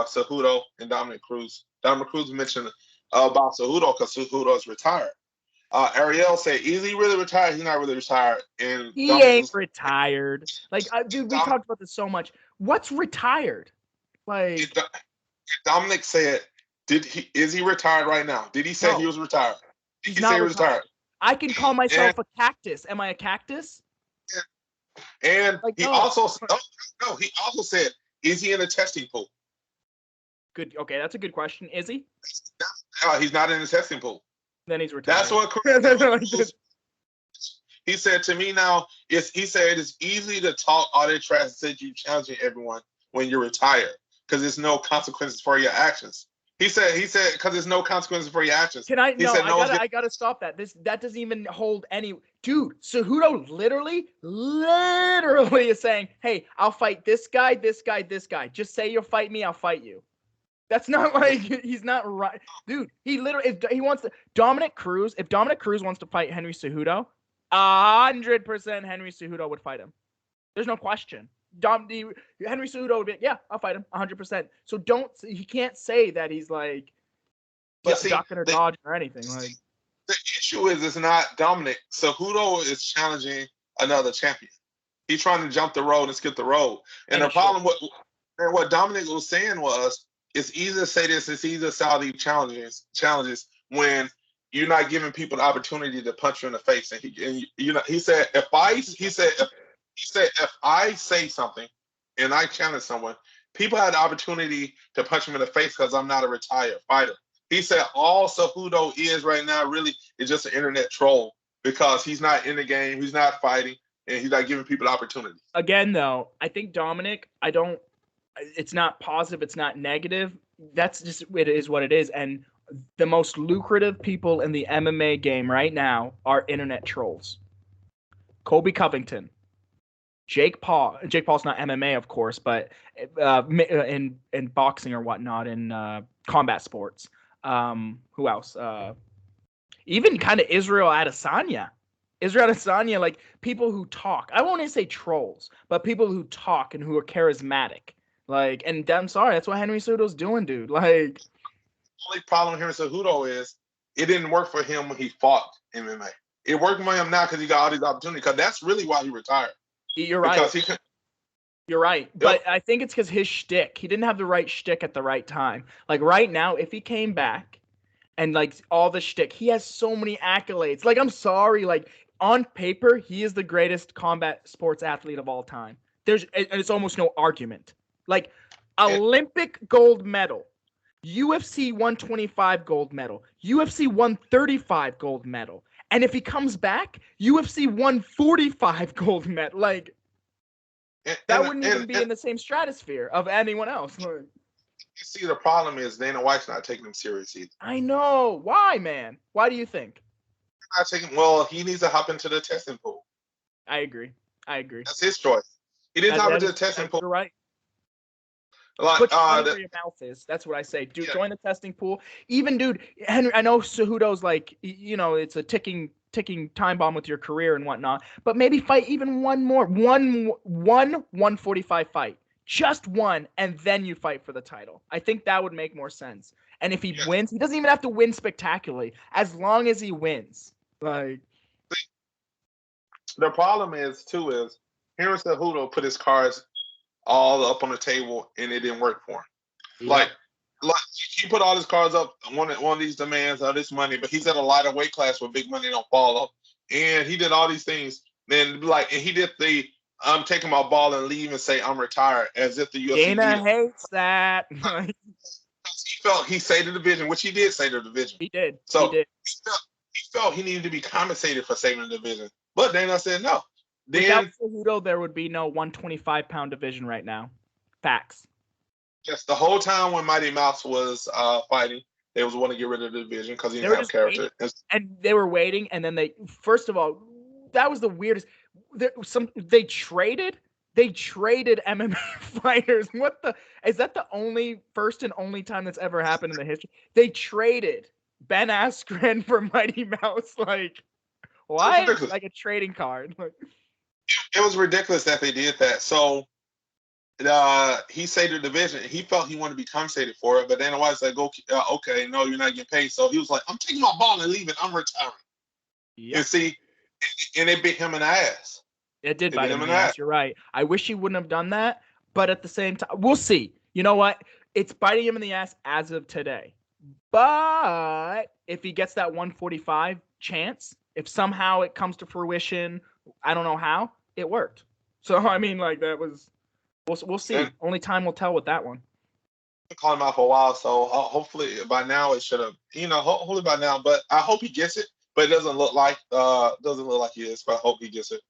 Cejudo and Dominic Cruz. Dominic Cruz mentioned about Cejudo because Cejudo is retired. Ariel said, "Is he really retired? He's not really retired." And He Dominic ain't was, retired. Like, dude, we Dom, talked about this so much. What's retired? Like, Dominic said, is he retired right now? Did he say he no, was retired? Did he's he say not he was retired. retired? I can call myself And a cactus. Am I a cactus? and Like, he no. also no, he also said, is he in the testing pool? Good. Okay, that's a good question. Is he? He's not in the testing pool. Then he's retired. That's what Cruz, he said to me now. He said it's easy to talk all that trash and say you challenging everyone when you're retired because there's no consequences for your actions. He said because there's no consequences for your actions. Can I? He No, said, I gotta stop that. That doesn't even hold any. Dude, Cejudo literally is saying, "Hey, I'll fight this guy, this guy, this guy. Just say you'll fight me, I'll fight you." That's not like he's not right, dude. He literally, if he wants to, Dominic Cruz wants to fight Henry Cejudo, 100% Henry Cejudo would fight him. There's no question. Henry Cejudo would be, yeah, I'll fight him 100%. So he can't say that he's like ducking or dodging or anything. Like, the issue is it's not Dominic. Cejudo is challenging another champion. He's trying to jump the road and skip the road. And the problem with what Dominic was saying was, it's easy to say this. It's easy to solve these challenges when you're not giving people the opportunity to punch you in the face. And he said, if I say something and I challenge someone, people have the opportunity to punch him in the face because I'm not a retired fighter. He said all Cejudo is right now really is just an internet troll because he's not in the game, he's not fighting, and he's not giving people the opportunity. Again, though, I think Dominic, it's not positive, it's not negative. That's just, it is what it is. And the most lucrative people in the MMA game right now are internet trolls. Colby Covington, Jake Paul. Jake Paul's not MMA, of course, but in boxing or whatnot, in combat sports. Who else? Even kind of Israel Adesanya. Like people who talk. I won't even say trolls, but people who talk and who are charismatic. Like, and I'm sorry, that's what Henry Cejudo's doing, dude. Like, the only problem with Henry Cejudo is it didn't work for him when he fought MMA. It worked for him now because he got all these opportunities. Because that's really why he retired. You're right. You're right. Yep. But I think it's because his shtick. He didn't have the right shtick at the right time. Like right now, if he came back and like all the shtick, he has so many accolades. Like, I'm sorry, like on paper, he is the greatest combat sports athlete of all time. It's almost no argument. Like Olympic gold medal, UFC 125 gold medal, UFC 135 gold medal. And if he comes back, UFC 145 gold medal. Like, that wouldn't even be in the same stratosphere of anyone else. You see, the problem is Dana White's not taking him serious either. I know. Why, man? Why do you think? Not taking. Well, he needs to hop into the testing pool. I agree. That's his choice. He didn't hop into the testing pool. You're right. Like, put your money where your mouth is. That's what I say. Dude, join the testing pool. Even, dude, Henry, I know Cejudo's like, it's a ticking time bomb with your career and whatnot, but maybe fight even one 145 fight. Just one, and then you fight for the title. I think that would make more sense. And if he wins, he doesn't even have to win spectacularly. As long as he wins. Like, the problem is Henry Cejudo put his cards all up on the table and it didn't work for him. Yeah. Like he put all his cards up, one of these demands of this money, but he's at a lighter weight class where big money don't follow. And he did all these things. Then and he did the I'm taking my ball and leave and say I'm retired, as if the UFC Dana hates that. He felt he saved the division, which he did save the division. He did. So he felt he needed to be compensated for saving the division. But Dana said no. Without Cejudo, there would be no 125-pound division right now. Facts. Yes, the whole time when Mighty Mouse was fighting, they was wanting to get rid of the division because he didn't have character. And they were waiting, and then first of all, that was the weirdest. They traded MMA fighters. Is that the first and only time that's ever happened in the history? They traded Ben Askren for Mighty Mouse. Like, why? Like a trading card. It was ridiculous that they did that. So he saved the division. He felt he wanted to be compensated for it, but then the wife's like, okay, no, you're not getting paid. So he was like, I'm taking my ball and leaving. I'm retiring. Yep. And see, and it bit him in the ass. It did bite him in the ass. You're right. I wish he wouldn't have done that, but at the same time, we'll see. You know what? It's biting him in the ass as of today. But if he gets that 145 chance, if somehow it comes to fruition, I don't know how, it worked. So, I mean, like, that was, we'll see. And only time will tell with that one. I've been calling him out for a while, so hopefully by now it should have, hopefully by now, but I hope he gets it, but it doesn't look like he is, but I hope he gets it.